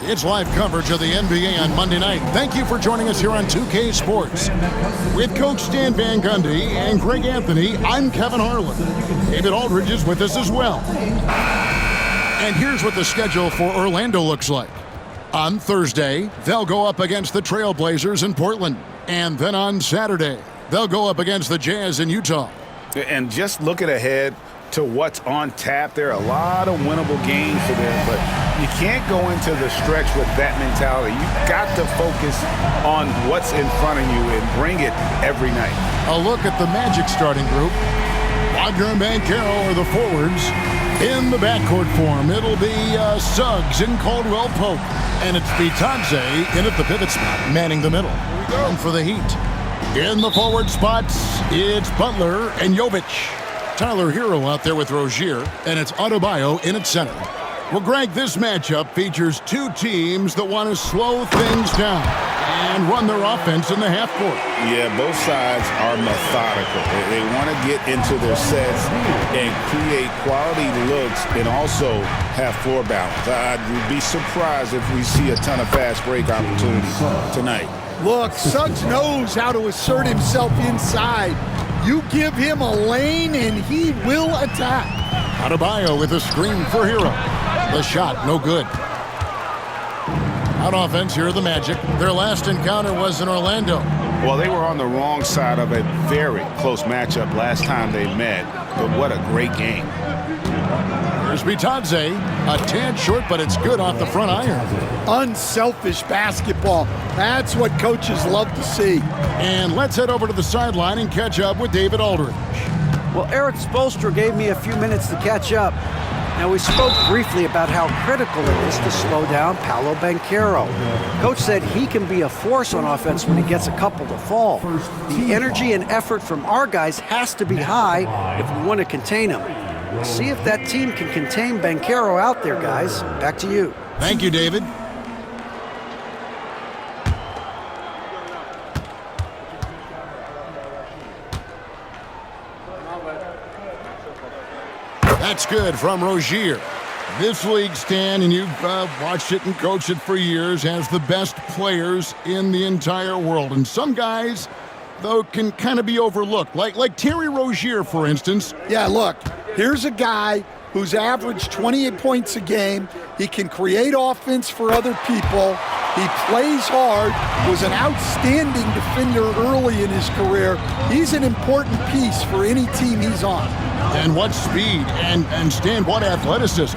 It's live coverage of the NBA on Monday night. Thank you for joining us here on 2K Sports. With Coach Stan Van Gundy and Greg Anthony, I'm Kevin Harlan. David Aldridge is with us as well. And here's what the schedule for Orlando looks like. On Thursday, they'll go up against the Trailblazers in Portland. And then on Saturday, they'll go up against the Jazz in Utah. And just looking ahead to what's on tap, there are a lot of winnable games for them, but you can't go into the stretch with that mentality. You've got to focus on what's in front of you and bring it every night. A look at the Magic starting group. Wagner and Banchero are the forwards. In the backcourt form, it'll be Suggs and Caldwell Pope. And it's Bitadze in at the pivot spot, manning the middle. And for the Heat. In the forward spots, it's Butler and Jovic. Tyler Hero out there with Rozier, and it's Adebayo in at center. Well, Greg, this matchup features two teams that want to slow things down and run their offense in the half court. Yeah, both sides are methodical. They want to get into their sets and create quality looks and also have floor balance. I'd be surprised if we see a ton of fast break opportunities tonight. Look, Suggs knows how to assert himself inside. You give him a lane, and he will attack. Adebayo with a screen for Hero. The shot, no good. On offense, here are the Magic. Their last encounter was in Orlando. Well, they were on the wrong side of a very close matchup last time they met, but what a great game. Here's Bitadze, a tad short, but it's good off the front iron. Unselfish basketball. That's what coaches love to see. And let's head over to the sideline and catch up with David Aldridge. Well, Eric Spoelstra gave me a few minutes to catch up. Now, we spoke briefly about how critical it is to slow down Paolo Banchero. Coach said he can be a force on offense when he gets a couple to fall. The energy and effort from our guys has to be high if we want to contain him. We'll see if that team can contain Banchero out there, guys. Back to you. Thank you, David. That's good from Rozier. This league, Stan, and you've watched it and coached it for years, has the best players in the entire world. And some guys, though, can kind of be overlooked. Like Terry Rozier, for instance. Yeah, look, here's a guy who's averaged 28 points a game. He can create offense for other people. He plays hard, was an outstanding defender early in his career. He's an important piece for any team he's on. And what speed, and Stan, what athleticism.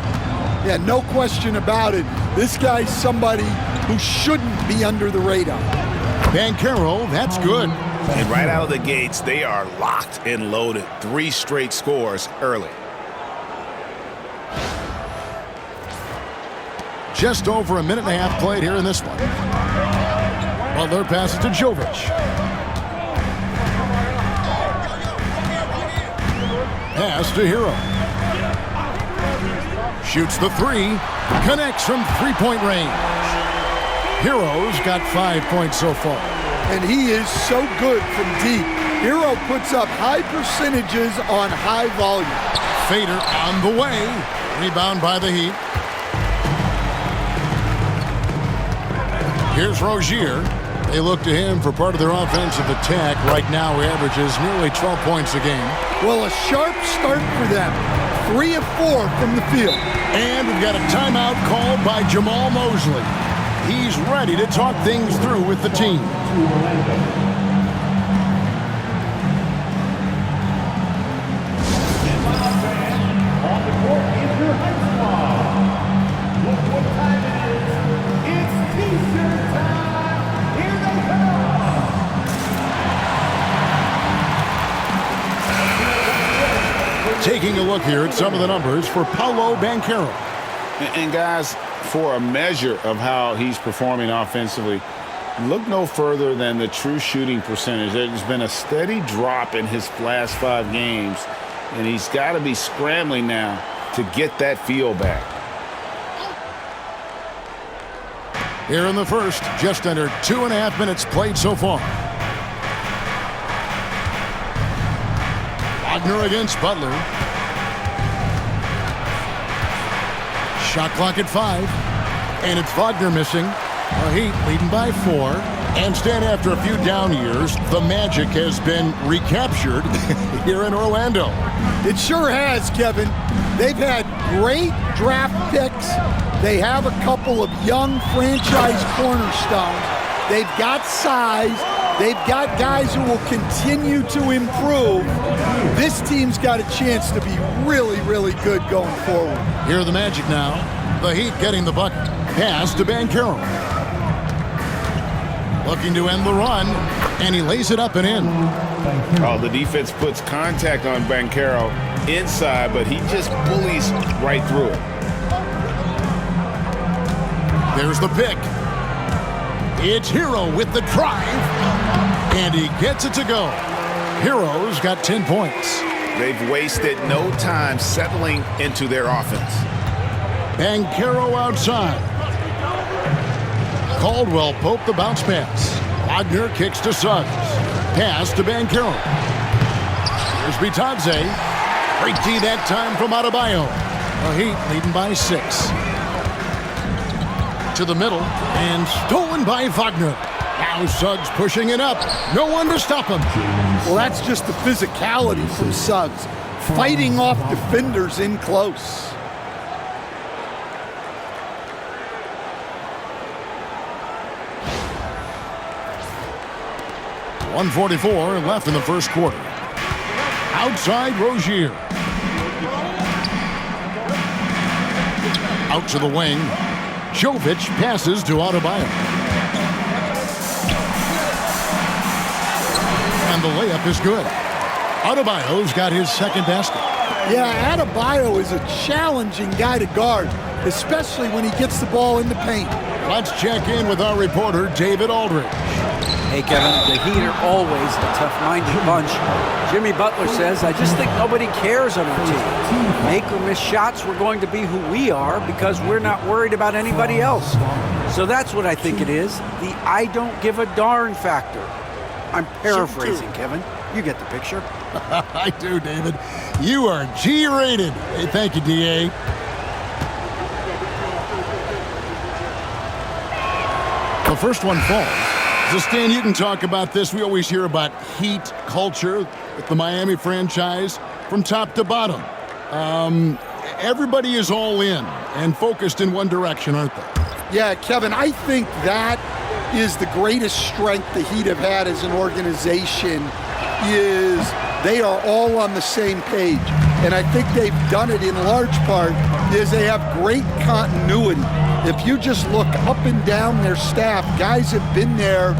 Yeah, no question about it. This guy's somebody who shouldn't be under the radar. Banchero, that's good. And right out of the gates, they are locked and loaded. 3 straight scores early. Just over a minute and a half played here in this one. Butler passes to Jovic. Pass to Hero. Shoots the 3. Connects from three-point range. Hero's got 5 points so far. And he is so good from deep. Hero puts up high percentages on high volume. Fader on the way. Rebound by the Heat. Here's Rozier. They look to him for part of their offensive attack. Right now, he averages nearly 12 points a game. Well, a sharp start for them. 3 of 4 from the field. And we've got a timeout called by Jamal Mosley. He's ready to talk things through with the team. Taking a look here at some of the numbers for Paolo Banchero. And guys, for a measure of how he's performing offensively, look no further than the true shooting percentage. There's been a steady drop in his last 5 games, and he's got to be scrambling now to get that feel back. Here in the first, just under 2.5 minutes played so far. Wagner against Butler. Shot clock at 5. And it's Wagner missing. The Heat leading by 4. And Stan, after a few down years, the Magic has been recaptured here in Orlando. It sure has, Kevin. They've had great draft picks. They have a couple of young franchise cornerstones. They've got size. They've got guys who will continue to improve. This team's got a chance to be really, really good going forward. Here are the Magic now. The Heat getting the bucket. Pass to Banchero. Looking to end the run, and he lays it up and in. Oh, the defense puts contact on Banchero inside, but he just bullies right through it. There's the pick. It's Hero with the drive, and he gets it to go. Hero's got 10 points. They've wasted no time settling into their offense. Banchero outside. Caldwell Pope the bounce pass. Wagner kicks to Suggs. Pass to Banchero. Here's Bitadze. Great D that time from Adebayo. The Heat leading by 6. To the middle and stolen by Wagner. Now Suggs pushing it up. No one to stop him. Well, that's just the physicality from Suggs. Fighting off defenders in close. .144 left in the first quarter. Outside Rozier. Out to the wing. Jovic passes to Adebayo. And the layup is good. Adebayo's got his second basket. Yeah, Adebayo is a challenging guy to guard, especially when he gets the ball in the paint. Let's check in with our reporter, David Aldridge. Hey, Kevin, the Heat are always a tough-minded bunch. Jimmy Butler says, I just think nobody cares on our team. Make or miss shots, we're going to be who we are because we're not worried about anybody else. So that's what I think it is, the I don't give a darn factor. I'm paraphrasing, Kevin. You get the picture. I do, David. You are G-rated. Hey, thank you, D.A. The first one falls. So, Stan, you can talk about this. We always hear about Heat culture with the Miami franchise from top to bottom. Everybody is all in and focused in one direction, aren't they? Yeah, Kevin, I think that is the greatest strength the Heat have had as an organization is they are all on the same page. And I think they've done it in large part is they have great continuity. If you just look up and down their staff, guys have been there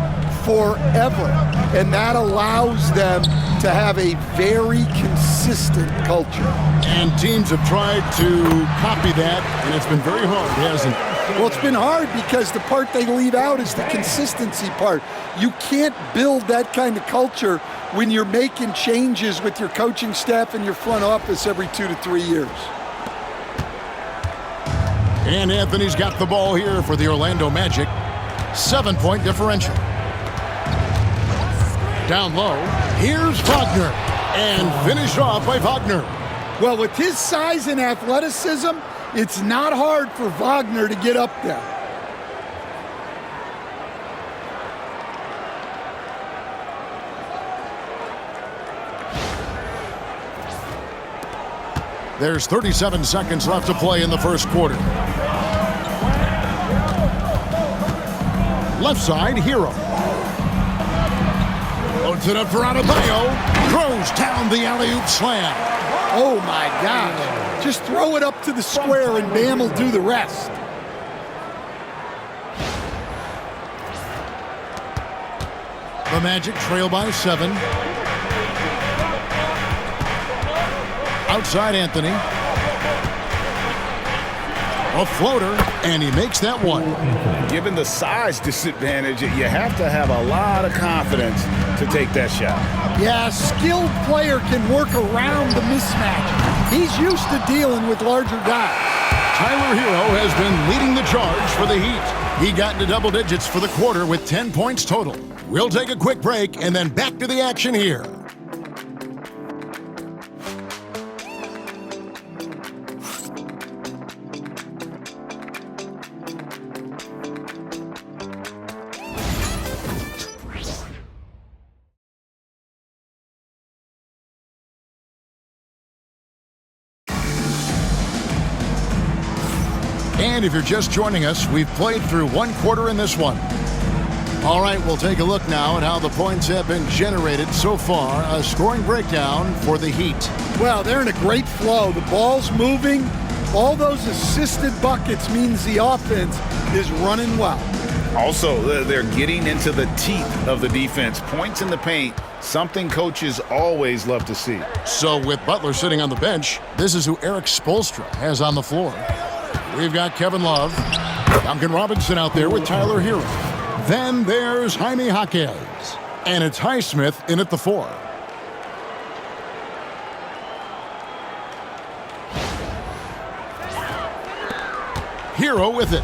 forever. And that allows them to have a very consistent culture. And teams have tried to copy that, and it's been very hard, hasn't it? Well, it's been hard because the part they leave out is the consistency part. You can't build that kind of culture when you're making changes with your coaching staff and your front office every 2 to 3 years. And Anthony's got the ball here for the Orlando Magic. 7-point differential. Down low, here's Wagner. And finished off by Wagner. Well, with his size and athleticism, it's not hard for Wagner to get up there. There's 37 seconds left to play in the first quarter. Left side, Hero. Loads it up for Adebayo. Throws down the alley-oop slam. Oh, my gosh. Just throw it up to the square and Bam will do the rest. The Magic trail by 7. Outside Anthony. A floater, and he makes that one. Given the size disadvantage, you have to have a lot of confidence to take that shot. Yeah, a skilled player can work around the mismatch. He's used to dealing with larger guys. Tyler Hero has been leading the charge for the Heat. He got into double digits for the quarter with 10 points total. We'll take a quick break and then back to the action here. And if you're just joining us, we've played through one quarter in this one. All right, we'll take a look now at how the points have been generated so far. A scoring breakdown for the Heat. Well, they're in a great flow. The ball's moving. All those assisted buckets means the offense is running well. Also, they're getting into the teeth of the defense. Points in the paint, something coaches always love to see. So with Butler sitting on the bench, this is who Eric Spoelstra has on the floor. We've got Kevin Love, Duncan Robinson out there with Tyler Hero. Then there's Jaime Jaquez, and it's Highsmith in at the 4. Hero with it.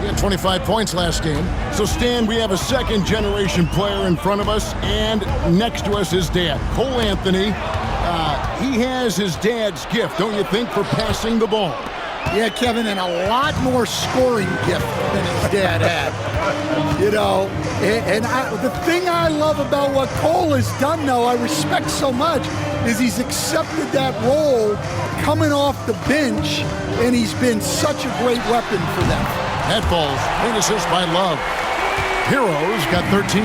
He had 25 points last game. So, Stan, we have a second-generation player in front of us, and next to us is Dad, Cole Anthony. He has his dad's gift, don't you think, for passing the ball? Yeah, Kevin, and a lot more scoring gift than his dad had. You know, the thing I love about what Cole has done, though, I respect so much, is he's accepted that role coming off the bench, and he's been such a great weapon for them. That falls. Great assist by Love. Hero's got 13.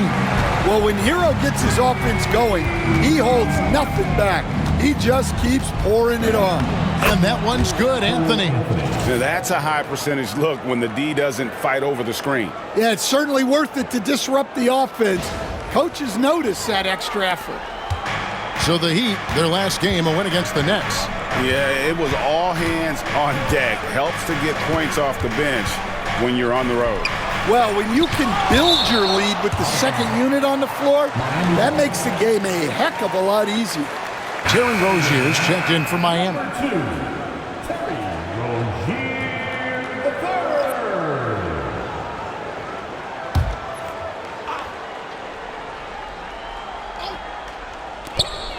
Well, when Hero gets his offense going, he holds nothing back. He just keeps pouring it on. And that one's good, Anthony. Now, that's a high percentage look when the D doesn't fight over the screen. Yeah, it's certainly worth it to disrupt the offense. Coaches notice that extra effort. So the Heat, their last game, a win against the Nets. Yeah, it was all hands on deck. Helps to get points off the bench when you're on the road. Well, when you can build your lead with the second unit on the floor, that makes the game a heck of a lot easier. Terry Rozier's checked in for Miami.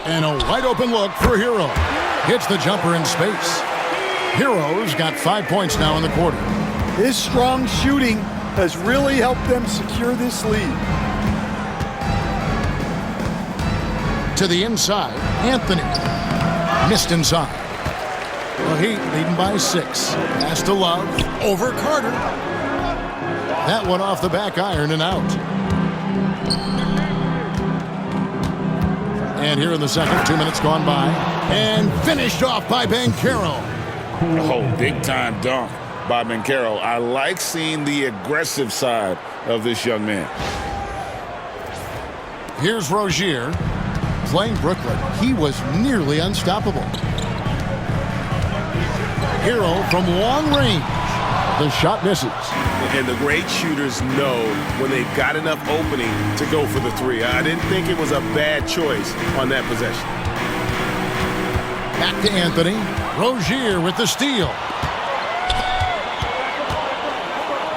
And a wide open look for Hero. Hits the jumper in space. Hero's got 5 points now in the quarter. His strong shooting has really helped them secure this lead. To the inside, Anthony. Missed inside. The Heat leading by 6. Pass to Love. Over Carter. That one off the back iron and out. And here in the second, 2 minutes gone by. And finished off by Banchero. Oh, big-time dunk by Banchero. I like seeing the aggressive side of this young man. Here's Rozier. Playing Brooklyn, he was nearly unstoppable. Hero from long range. The shot misses. And the great shooters know when they've got enough opening to go for the 3. I didn't think it was a bad choice on that possession. Back to Anthony. Rozier with the steal.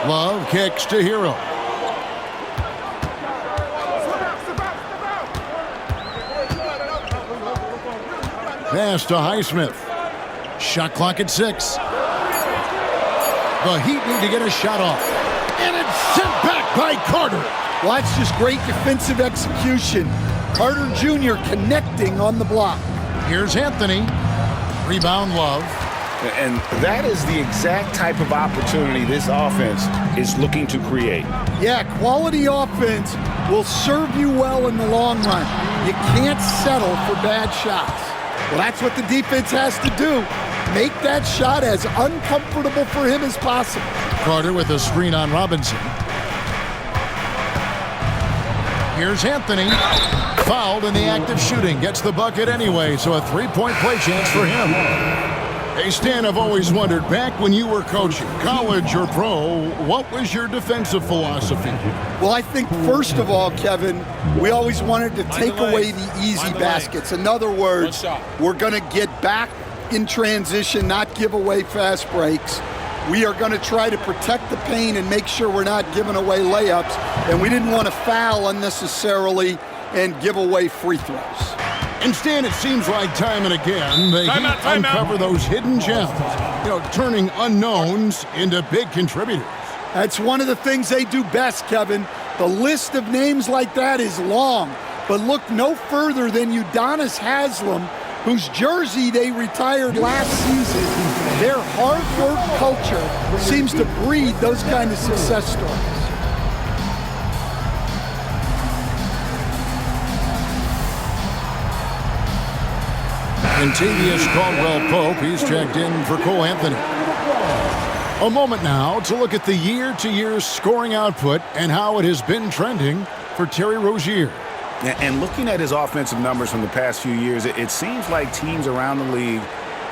Love kicks to Hero. Pass to Highsmith. Shot clock at 6. The Heat need to get a shot off. And it's sent back by Carter. Well, that's just great defensive execution. Carter Jr. connecting on the block. Here's Anthony. Rebound Love. And that is the exact type of opportunity this offense is looking to create. Yeah, quality offense will serve you well in the long run. You can't settle for bad shots. Well, that's what the defense has to do. Make that shot as uncomfortable for him as possible. Carter with a screen on Robinson. Here's Anthony. Fouled in the act of shooting. Gets the bucket anyway, so a 3-point play chance for him. Hey, Stan, I've always wondered, back when you were coaching, college or pro, what was your defensive philosophy? Well, I think, first of all, Kevin, we always wanted to take away the easy baskets. In other words, we're going to get back in transition, not give away fast breaks. We are going to try to protect the paint and make sure we're not giving away layups. And we didn't want to foul unnecessarily and give away free throws. And Stan, it seems like time and again they uncover those hidden gems, turning unknowns into big contributors. That's one of the things they do best, Kevin. The list of names like that is long, but look no further than Udonis Haslem whose jersey they retired last season. Their hard work culture seems to breed those kind of success stories. Contavious Caldwell-Pope, he's checked in for Cole Anthony. A moment now to look at the year-to-year scoring output and how it has been trending for Terry Rozier. And looking at his offensive numbers from the past few years, it seems like teams around the league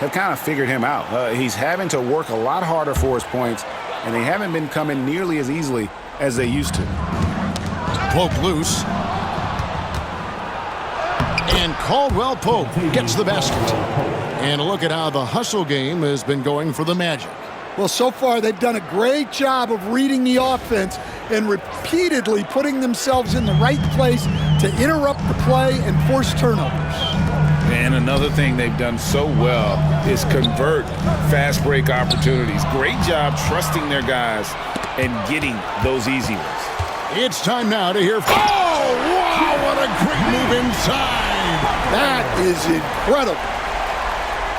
have kind of figured him out. He's having to work a lot harder for his points, and they haven't been coming nearly as easily as they used to. Pope loose. And Caldwell-Pope gets the basket. And a look at how the hustle game has been going for the Magic. Well, so far they've done a great job of reading the offense and repeatedly putting themselves in the right place to interrupt the play and force turnovers. And another thing they've done so well is convert fast break opportunities. Great job trusting their guys and getting those easy ones. It's time now to hear. Oh, wow, what a great move inside. That is incredible.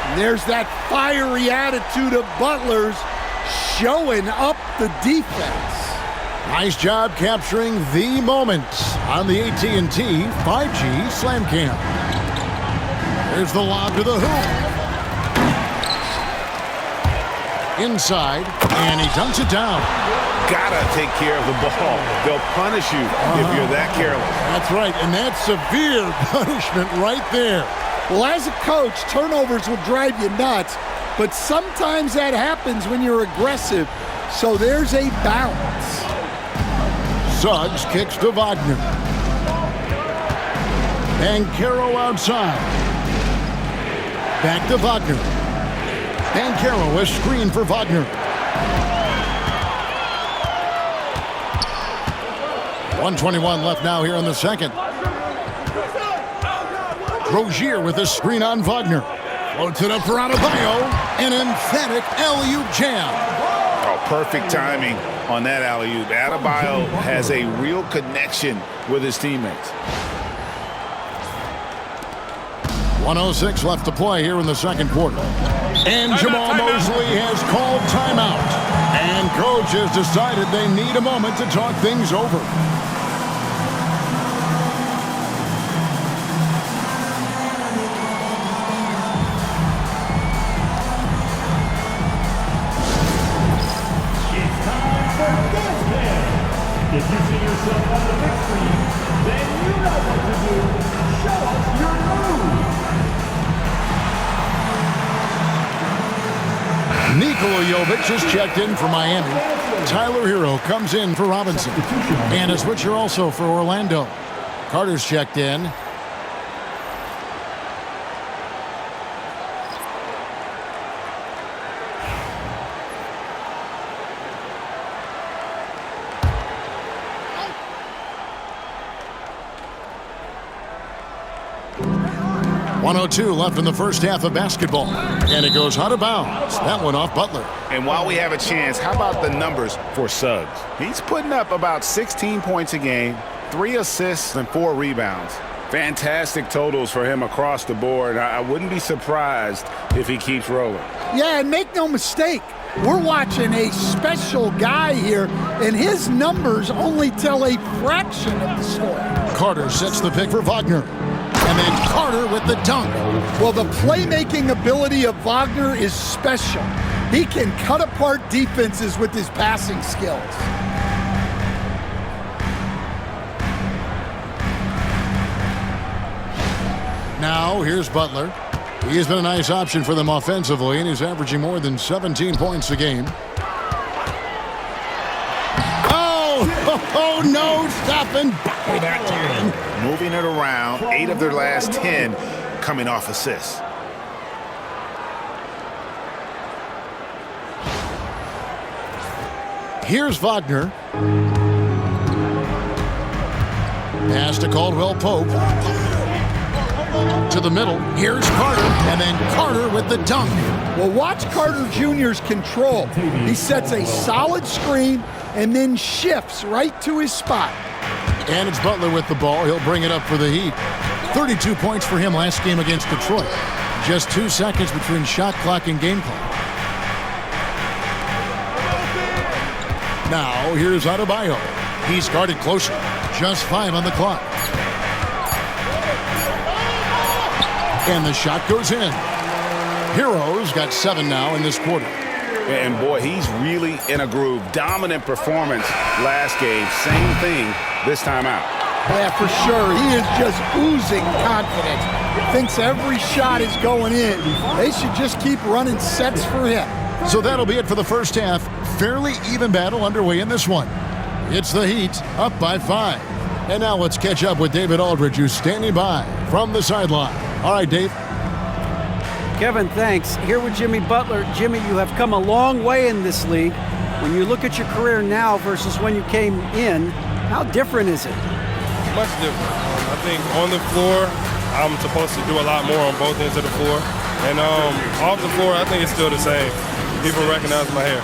And there's that fiery attitude of Butler's showing up the defense. Nice job capturing the moment on the AT&T 5G Slam Cam. There's the lob to the hoop. Inside, and he dunks it down. Gotta take care of the ball. They'll punish you if you're that careless. That's right, and that's severe punishment right there. Well, as a coach, turnovers will drive you nuts, but sometimes that happens when you're aggressive, so there's a balance. Suggs kicks to Wagner. And Caro outside. Back to Wagner. And Caro is screened for Wagner. 1:21 left now here in the second. Rozier with a screen on Wagner. Floats it up for Adebayo. An emphatic alley-oop jam. Oh, perfect timing on that alley-oop. Adebayo has a real connection with his teammates. 1:06 left to play here in the second quarter. And Jamal Mosley has called timeout. And coach has decided they need a moment to talk things over. If you see yourself on the big screen, then you know what to do. Show us your move. Nikola Jovic is checked in for Miami. Tyler Hero comes in for Robinson. And a switcher also for Orlando. Carter's checked in. .102 left in the first half of basketball. And it goes out of bounds. That one off Butler. And while we have a chance, how about the numbers for Suggs? He's putting up about 16 points a game, 3 assists, and 4 rebounds. Fantastic totals for him across the board. I wouldn't be surprised if he keeps rolling. Yeah, and make no mistake, we're watching a special guy here, and his numbers only tell a fraction of the story. Carter sets the pick for Wagner. And then Carter with the dunk. Well, the playmaking ability of Wagner is special. He can cut apart defenses with his passing skills. Now, here's Butler. He has been a nice option for them offensively, and he's averaging more than 17 points a game. Oh, no, stopping by that time. Moving it around, 8 of their last 10 coming off assists. Here's Wagner. Pass to Caldwell-Pope. To the middle. Here's Carter. And then Carter with the dunk. Well, watch Carter Jr.'s control. He sets a solid screen and then shifts right to his spot. And it's Butler with the ball. He'll bring it up for the Heat. 32 points for him last game against Detroit. Just 2 seconds between shot clock and game clock. Now, here's Adebayo. He's guarded closer. Just 5 on the clock. And the shot goes in. Hero's got 7 now in this quarter. And boy, he's really in a groove. Dominant performance last game. Same thing this time out. Yeah, for sure. He is just oozing confidence. Thinks every shot is going in. They should just keep running sets for him. So that'll be it for the first half. Fairly even battle underway in this one. It's the Heat up by 5. And now let's catch up with David Aldridge, who's standing by from the sideline. All right, Dave. Kevin, thanks. Here with Jimmy Butler. Jimmy, you have come a long way in this league. When you look at your career now versus when you came in, how different is it? Much different. I think on the floor, I'm supposed to do a lot more on both ends of the floor. And off the floor, I think it's still the same. People recognize my hair.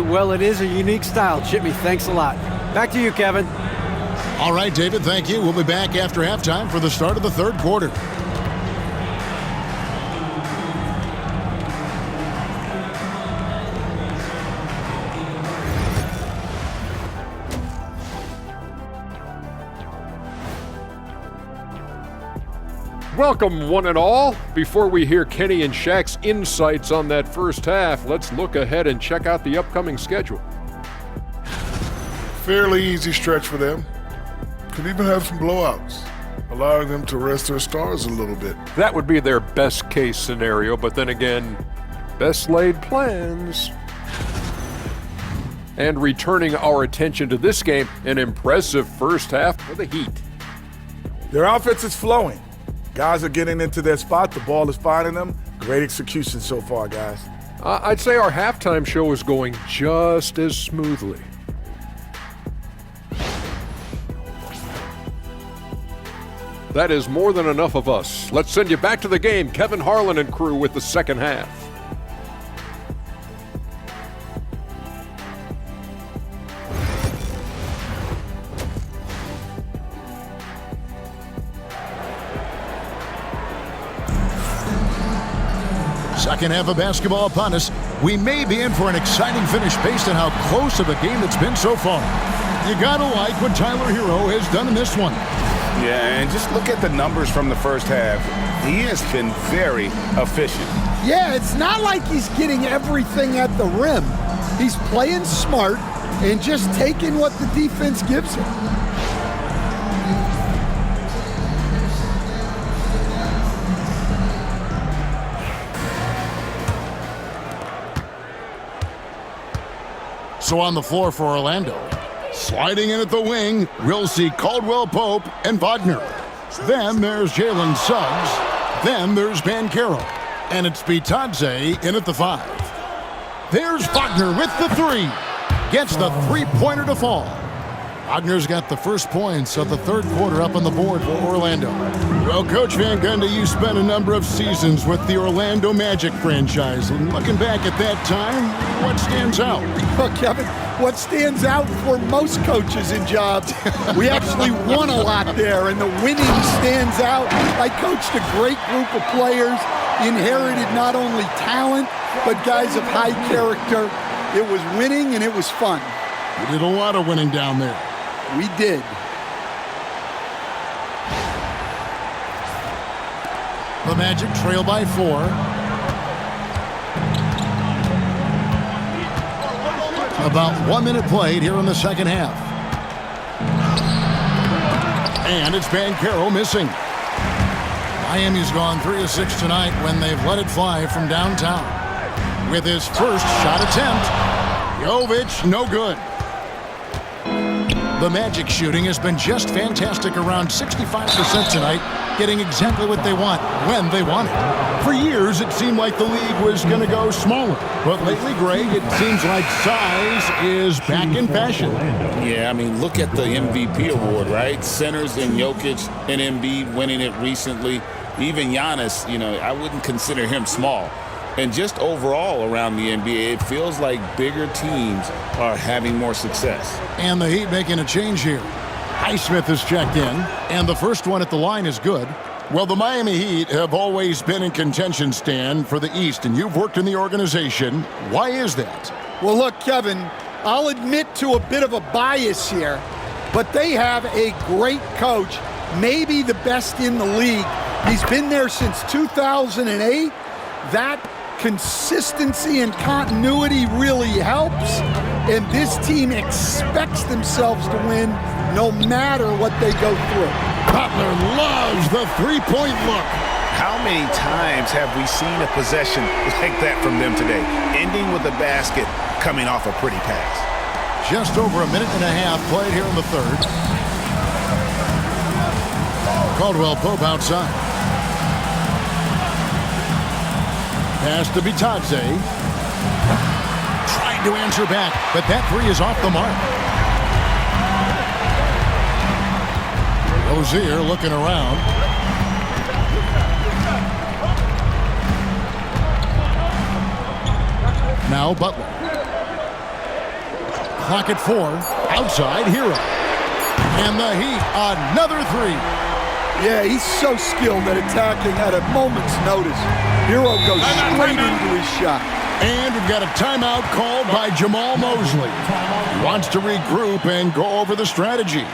Well, it is a unique style. Jimmy, thanks a lot. Back to you, Kevin. All right, David, thank you. We'll be back after halftime for the start of the third quarter. Welcome, one and all. Before we hear Kenny and Shaq's insights on that first half, let's look ahead and check out the upcoming schedule. Fairly easy stretch for them. Could even have some blowouts, allowing them to rest their stars a little bit. That would be their best case scenario, but then again, best laid plans. And returning our attention to this game, an impressive first half for the Heat. Their offense is flowing. Guys are getting into their spot. The ball is finding them. Great execution so far, guys. I'd say our halftime show is going just as smoothly. That is more than enough of us. Let's send you back to the game. Kevin Harlan and crew with the second half. Second half of basketball upon us. We may be in for an exciting finish based on how close of a game it's been so far. You gotta like what Tyler Hero has done in this one. Yeah, and just look at the numbers from the first half. He has been very efficient. Yeah, it's not like he's getting everything at the rim. He's playing smart and just taking what the defense gives him. So on the floor for Orlando, sliding in at the wing, we'll see Caldwell Pope and Wagner. Then there's Jalen Suggs. Then there's Banchero. And it's Bitadze in at the 5. There's Wagner with the 3. Gets the three-pointer to fall. Wagner's got the first points of the third quarter up on the board for Orlando. Well, Coach Van Gundy, you spent a number of seasons with the Orlando Magic franchise. And looking back at that time, what stands out? Well, Kevin, what stands out for most coaches in jobs, we actually won a lot there, and the winning stands out. I coached a great group of players, inherited not only talent, but guys of high character. It was winning, and it was fun. You did a lot of winning down there. We did. The Magic trail by 4. About 1 minute played here in the second half. And it's Banchero missing. Miami's gone 3 of 6 tonight when they've let it fly from downtown. With his first shot attempt, Jovic no good. The Magic shooting has been just fantastic, around 65% tonight, getting exactly what they want, when they want it. For years, it seemed like the league was going to go smaller. But lately, Greg, it seems like size is back in fashion. Yeah, I mean, look at the MVP award, right? Centers and Jokic and Embiid winning it recently. Even Giannis, I wouldn't consider him small. And just overall around the NBA, it feels like bigger teams are having more success. And the Heat making a change here. Highsmith is checked in, and the first one at the line is good. Well, the Miami Heat have always been in contention, Stan, for the East, and you've worked in the organization. Why is that? Well, look, Kevin, I'll admit to a bit of a bias here, but they have a great coach, maybe the best in the league. He's been there since 2008. That consistency and continuity really helps, and this team expects themselves to win no matter what they go through. Butler loves the three-point look. How many times have we seen a possession like that from them today, ending with a basket coming off a pretty pass? Just over a minute and a half played here in the third. Caldwell Pope outside. Pass to Bitadze. Trying to answer back, but that three is off the mark. Rozier looking around. Now Butler. Clock at 4. Outside, Hero. And the Heat, another three. Yeah, he's so skilled at attacking at a moment's notice. Hero goes straight into his shot. And we've got a timeout called by Jamal Mosley. He wants to regroup and go over the strategy.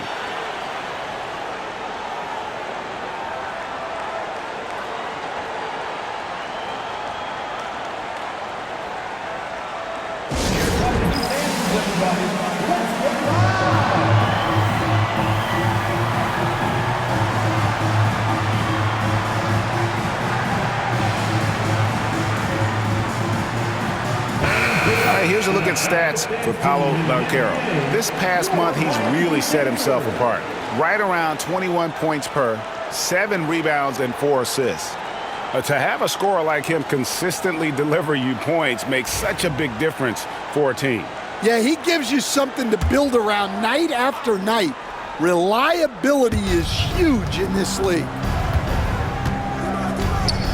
Here's a look at stats for Paolo Banchero. This past month, he's really set himself apart. Right around 21 points per, 7 rebounds, and 4 assists. To have a scorer like him consistently deliver you points makes such a big difference for a team. Yeah, he gives you something to build around night after night. Reliability is huge in this league.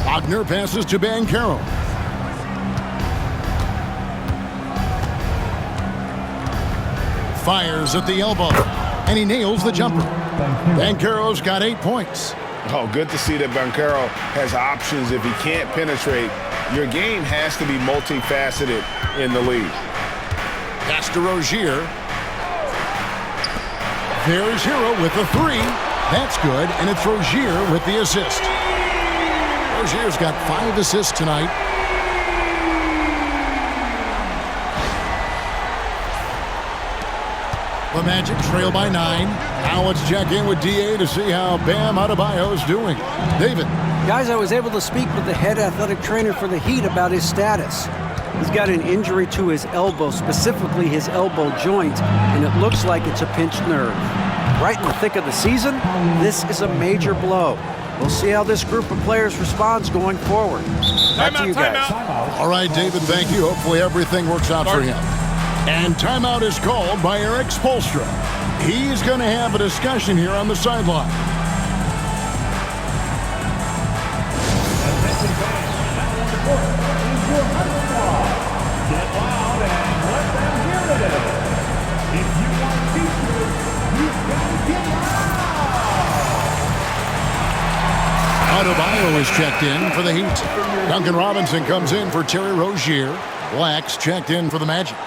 Wagner passes to Banchero. Fires at the elbow, and he nails the jumper. Banchero's got 8 points. Oh, good to see that Banchero has options if he can't penetrate. Your game has to be multifaceted in the league. Pass to Rozier. There's Hero with the three. That's good, and it's Rozier with the assist. Rozier's got 5 assists tonight. The Magic trail by 9. Now let's check in with DA to see how Bam Adebayo's doing. David. Guys, I was able to speak with the head athletic trainer for the Heat about his status. He's got an injury to his elbow, specifically his elbow joint, and it looks like it's a pinched nerve. Right in the thick of the season, this is a major blow. We'll see how this group of players responds going forward. Back to you guys. All right, David, thank you. Hopefully everything works out for him. And timeout is called by Eric Spoelstra. He's going to have a discussion here on the sideline. Get loud and let them hear it. If you want features, you've got to get loud. Adebayo is checked in for the Heat. Duncan Robinson comes in for Terry Rozier. Black's checked in for the Magic.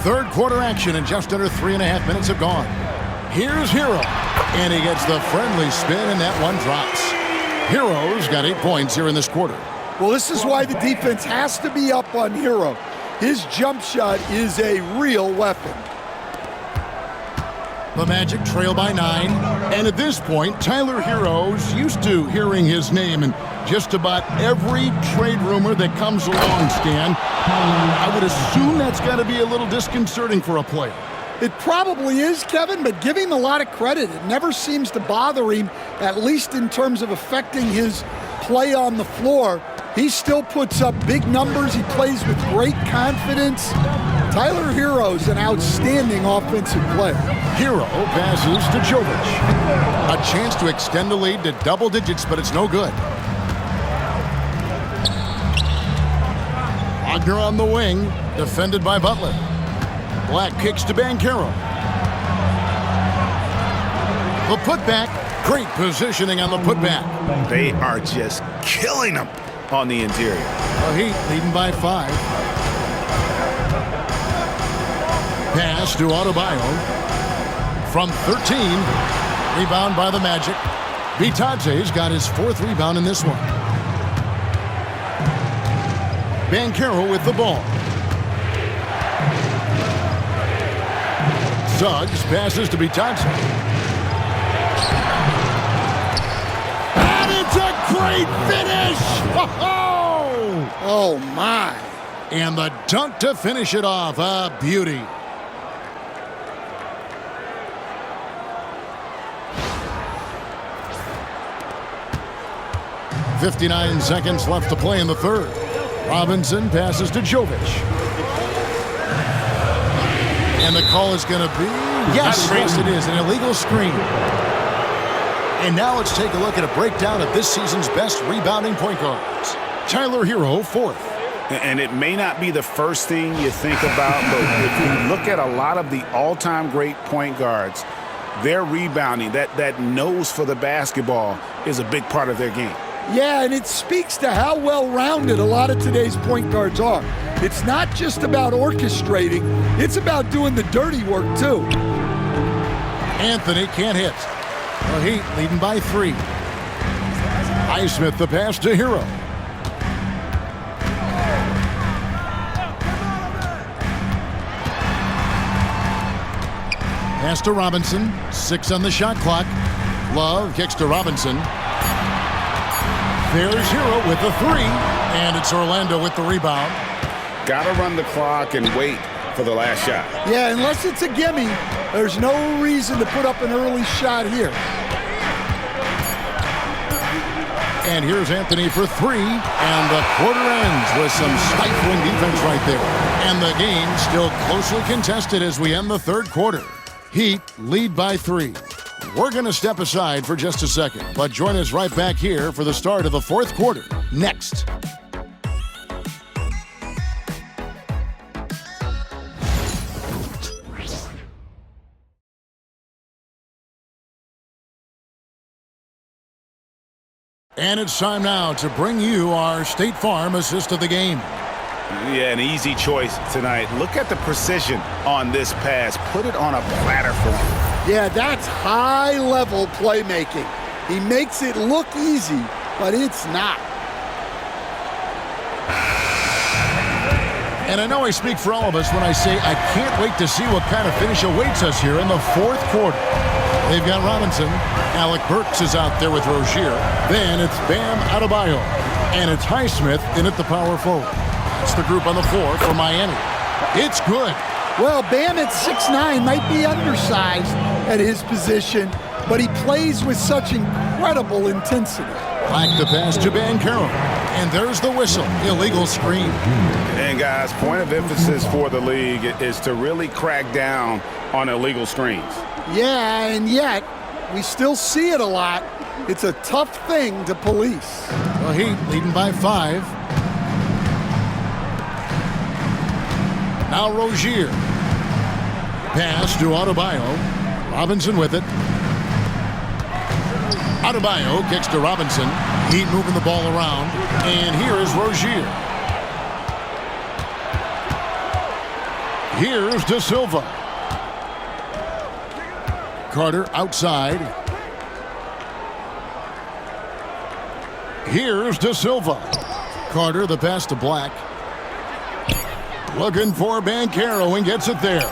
Third quarter action, and just under 3.5 minutes have gone. Here's Hero, and he gets the friendly spin, and that one drops. Hero's got 8 points here in this quarter. Well, this is why the defense has to be up on Hero. His jump shot is a real weapon. The Magic trail by 9, and at this point, Tyler Hero's used to hearing his name in just about every trade rumor that comes along, Stan. I would assume that's got to be a little disconcerting for a player. It probably is, Kevin, but give him a lot of credit. It never seems to bother him, at least in terms of affecting his play on the floor. He still puts up big numbers. He plays with great confidence. Tyler Hero's an outstanding offensive player. Hero passes to Jovic. A chance to extend the lead to double digits, but it's no good. Wagner on the wing, defended by Butler. Black kicks to Banchero. The putback, great positioning on the putback. They are just killing them on the interior. The Heat leading by 5. Pass to Adebayo. From 13, rebound by the Magic. Bitadze's got his 4th rebound in this one. Banchero with the ball. Suggs passes to Bitadze. And it's a great finish! Oh, my. And the dunk to finish it off. A beauty. .59 seconds left to play in the third. Robinson passes to Jovic. And the call is going to be, yes, it is, an illegal screen. And now let's take a look at a breakdown of this season's best rebounding point guards. Tyler Hero, 4th. And it may not be the first thing you think about, but if you look at a lot of the all-time great point guards, their rebounding, that nose for the basketball is a big part of their game. Yeah, and it speaks to how well-rounded a lot of today's point guards are. It's not just about orchestrating, it's about doing the dirty work, too. Anthony can't hit. The Heat leading by 3. Highsmith the pass to Hero. Pass to Robinson. 6 on the shot clock. Love kicks to Robinson. There's Hero with the 3. And it's Orlando with the rebound. Got to run the clock and wait for the last shot. Yeah, unless it's a gimme, there's no reason to put up an early shot here. And here's Anthony for 3. And the quarter ends with some stifling defense right there. And the game still closely contested as we end the third quarter. Heat lead by 3. We're going to step aside for just a second, but join us right back here for the start of the fourth quarter. Next. And it's time now to bring you our State Farm assist of the game. Yeah, an easy choice tonight. Look at the precision on this pass. Put it on a platter for him. Yeah, that's high-level playmaking. He makes it look easy, but it's not. And I know I speak for all of us when I say I can't wait to see what kind of finish awaits us here in the fourth quarter. They've got Robinson. Alec Burks is out there with Rozier. Then it's Bam Adebayo. And it's Highsmith in at the power forward. That's the group on the floor for Miami. It's good. Well, Bam at 6'9" might be undersized at his position, but he plays with such incredible intensity. Like the pass to Banchero. And there's the whistle. Illegal screen. And guys, point of emphasis for the league is to really crack down on illegal screens. Yeah, and yet we still see it a lot. It's a tough thing to police. The Heat leading by 5. Now Rozier. Pass to Adebayo. Robinson with it. Adebayo kicks to Robinson. Heat moving the ball around. And here is Rozier. Here's De Silva. Carter outside. Here's De Silva. Carter, the pass to Black. Looking for Banchero and gets it there.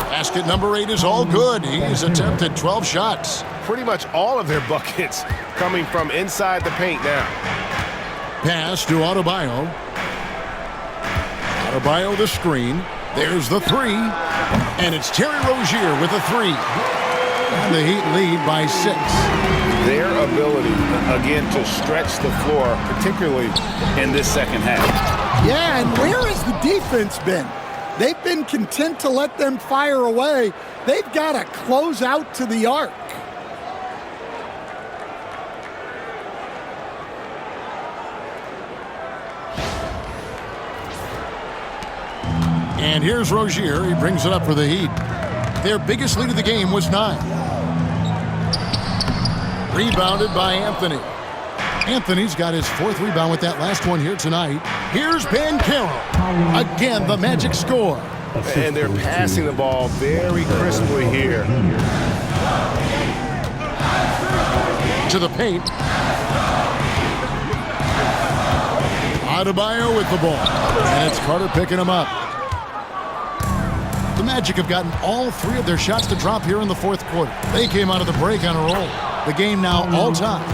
Basket number 8 is all good. He's attempted 12 shots. Pretty much all of their buckets coming from inside the paint now. Pass to Adebayo. Adebayo the screen. There's the 3. And it's Terry Rozier with a 3. And the Heat lead by 6. Their ability, again, to stretch the floor, particularly in this second half. Yeah, and where has the defense been? They've been content to let them fire away. They've got to close out to the arc. And here's Rozier. He brings it up for the Heat. Their biggest lead of the game was 9. Rebounded by Anthony. Anthony's got his 4th rebound with that last one here tonight. Here's Banchero. Again, the Magic score. And they're passing the ball very crisply here. To the paint. Adebayo with the ball. And it's Carter picking him up. The Magic have gotten all 3 of their shots to drop here in the 4th quarter. They came out of the break on a roll. The game now all time.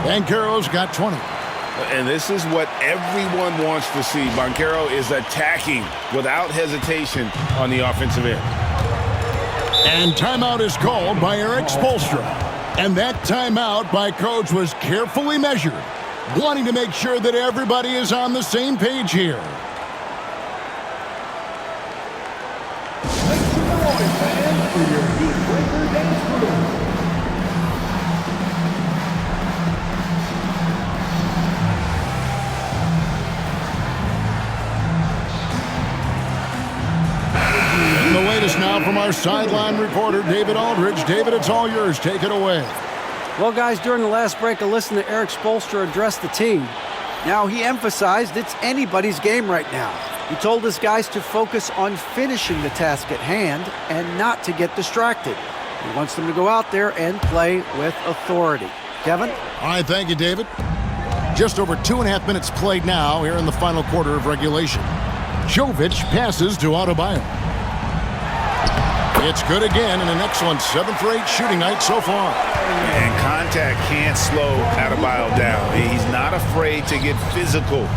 Banchero's got 20. And this is what everyone wants to see. Banchero is attacking without hesitation on the offensive end. And timeout is called by Eric Spoelstra. And that timeout by Coach was carefully measured, wanting to make sure that everybody is on the same page here. Make some noise, fans, for your Heat Breaker dance crew. And the latest now from our sideline reporter, David Aldridge. David, it's all yours. Take it away. Well, guys, during the last break, I listened to Eric Spoelstra address the team. Now, he emphasized it's anybody's game right now. He told his guys to focus on finishing the task at hand and not to get distracted. He wants them to go out there and play with authority. Kevin? All right, thank you, David. Just over 2.5 minutes played now here in the final quarter of regulation. Jovic passes to Adebayo. It's good again, and an excellent 7 for 8 shooting night so far. And contact can't slow Adebayo down. He's not afraid to get physical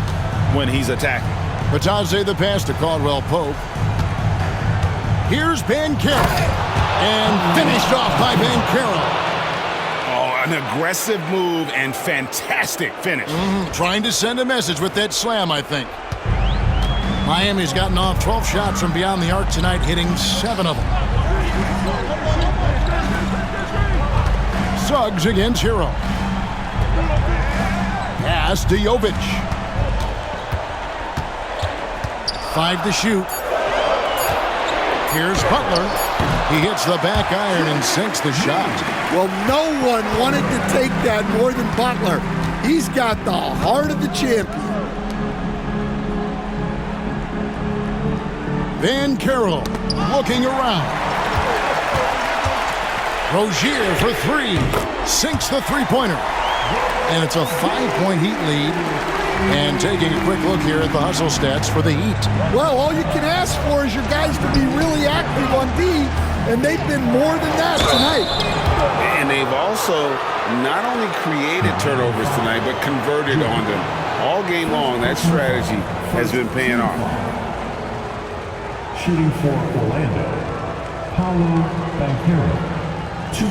when he's attacking. Batadze the pass to Caldwell Pope. Here's Banchero. And finished off by Banchero. Oh, an aggressive move and fantastic finish. Trying to send a message with that slam, I think. Miami's gotten off 12 shots from beyond the arc tonight, hitting 7 of them. Suggs against Hero. Pass to Jovic. 5 to shoot. Here's Butler. He hits the back iron and sinks the shot. Well, no one wanted to take that more than Butler. He's got the heart of the champion. Banchero looking around. Rozier for 3. Sinks the three-pointer. And it's a 5-point Heat lead. And taking a quick look here at the hustle stats for the Heat. Well, all you can ask for is your guys to be really active on D, and they've been more than that tonight. And they've also not only created turnovers tonight, but converted on them. All game long, that strategy has been paying off. Shooting for Orlando, Paolo Banchero, 2.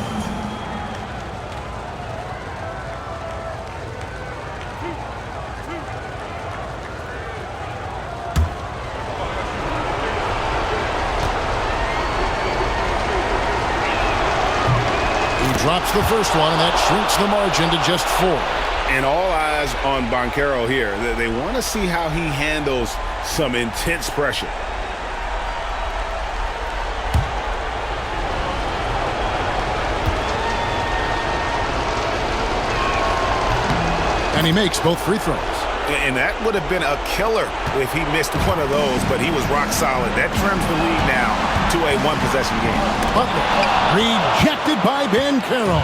Drops the first one, and that shrinks the margin to just 4. And all eyes on Banchero here. They want to see how he handles some intense pressure. And he makes both free throws. And that would have been a killer if he missed one of those, but he was rock solid. That trims the lead now to a one-possession game. Butler rejected by Banchero.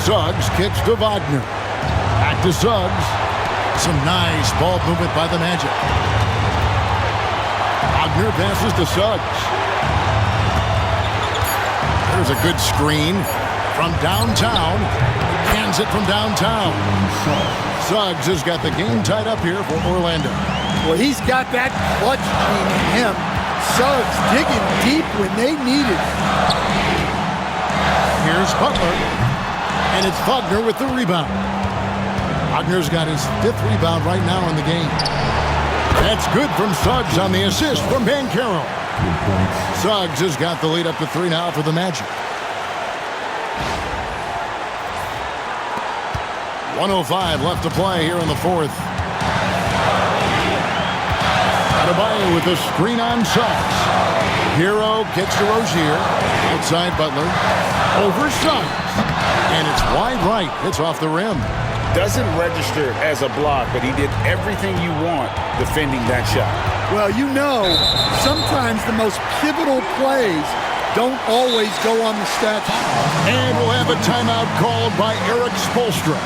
Suggs kicks to Wagner. Back to Suggs. Some nice ball movement by the Magic. Wagner passes to Suggs. There's a good screen from downtown. Hands it from downtown. Suggs has got the game tied up here for Orlando. Well, he's got that clutch gene in him. Suggs digging deep when they need it. Here's Butler. And it's Wagner with the rebound. Wagner's got his 5th rebound right now in the game. That's good from Suggs on the assist from Banchero. Suggs has got the lead up to 3 now for the Magic. 1:05 left to play here in the 4th. Adebayo with a screen on Suggs. Hero gets to Rozier. Outside Butler. Over Suggs. And it's wide right. It's off the rim. Doesn't register as a block, but he did everything you want defending that shot. Well, you know, sometimes the most pivotal plays don't always go on the stat sheet. And we'll have a timeout called by Eric Spoelstra.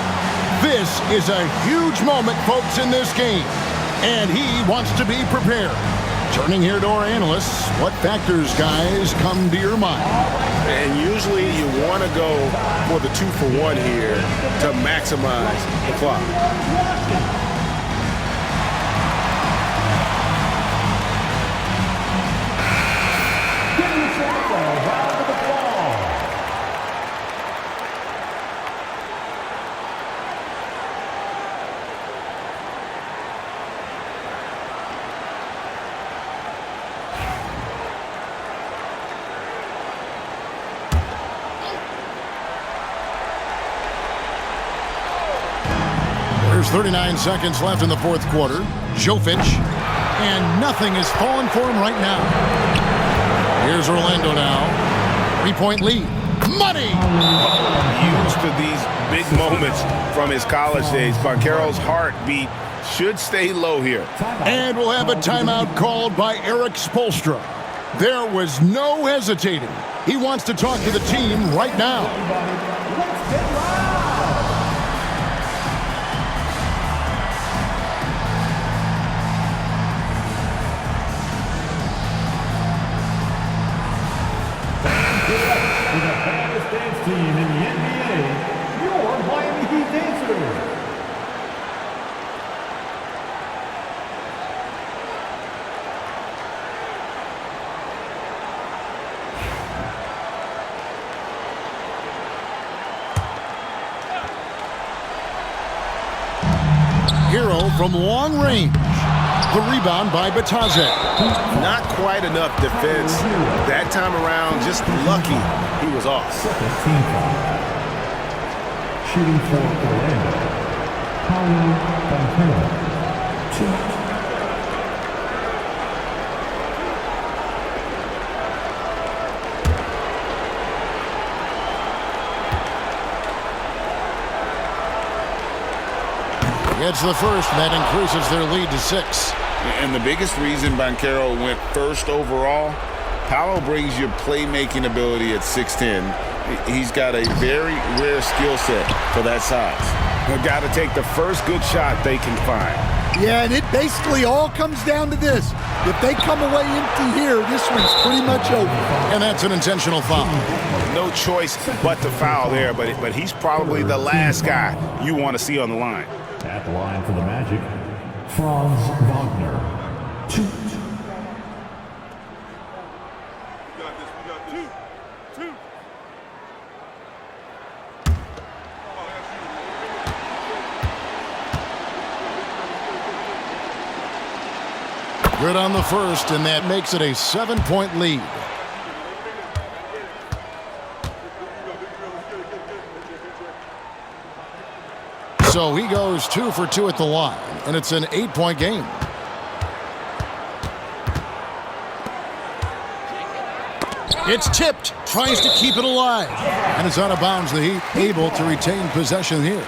This is a huge moment, folks, in this game. And he wants to be prepared. Turning here to our analysts, what factors, guys, come to your mind? And usually you want to go for the 2-for-1 here to maximize the clock. There's 39 seconds left in the 4th quarter. Jovic, and nothing is falling for him right now. Here's Orlando now. 3-point lead. Money! Used to these big moments from his college days. Banchero's heartbeat should stay low here. And we'll have a timeout called by Eric Spoelstra. There was no hesitating. He wants to talk to the team right now. Team in the NBA, your Miami Heat Dancers. Hero from long range. The rebound by Batazet. Not quite enough defense that time around. Just lucky he was off. Team foul. Shooting for Orlando. Paulo Banchero. 2. Gets the first, and that increases their lead to 6. And the biggest reason Banchero went first overall, Paolo brings you playmaking ability at 6'10". He's got a very rare skill set for that size. They've got to take the first good shot they can find. Yeah, and it basically all comes down to this. If they come away empty here, this one's pretty much over. And that's an intentional foul. No choice but to foul there, but he's probably the last guy you want to see on the line. At the line for the Magic, Franz Wagner. 2. Good on the first, and that makes it a 7-point lead. So he goes 2 for 2 at the line, and it's an 8-point game. It's tipped, tries to keep it alive, and it's out of bounds. The Heat able to retain possession here.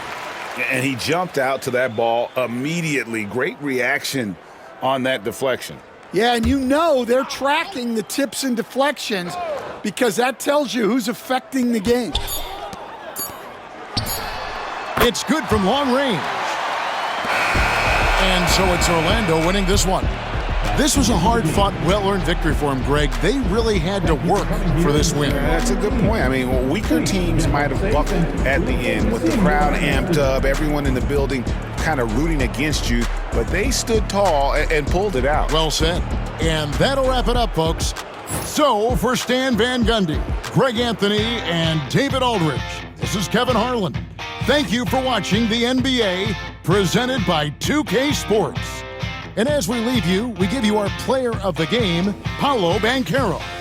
And he jumped out to that ball immediately. Great reaction on that deflection. Yeah, and you know they're tracking the tips and deflections because that tells you who's affecting the game. It's good from long range. And so it's Orlando winning this one. This was a hard-fought, well-earned victory for him, Greg. They really had to work for this win. That's a good point. I mean, weaker teams might have buckled at the end with the crowd amped up, everyone in the building kind of rooting against you, but they stood tall and pulled it out. Well said. And that'll wrap it up, folks. So, for Stan Van Gundy, Greg Anthony, and David Aldridge, this is Kevin Harlan. Thank you for watching the NBA, presented by 2K Sports. And as we leave you, we give you our player of the game, Paolo Banchero.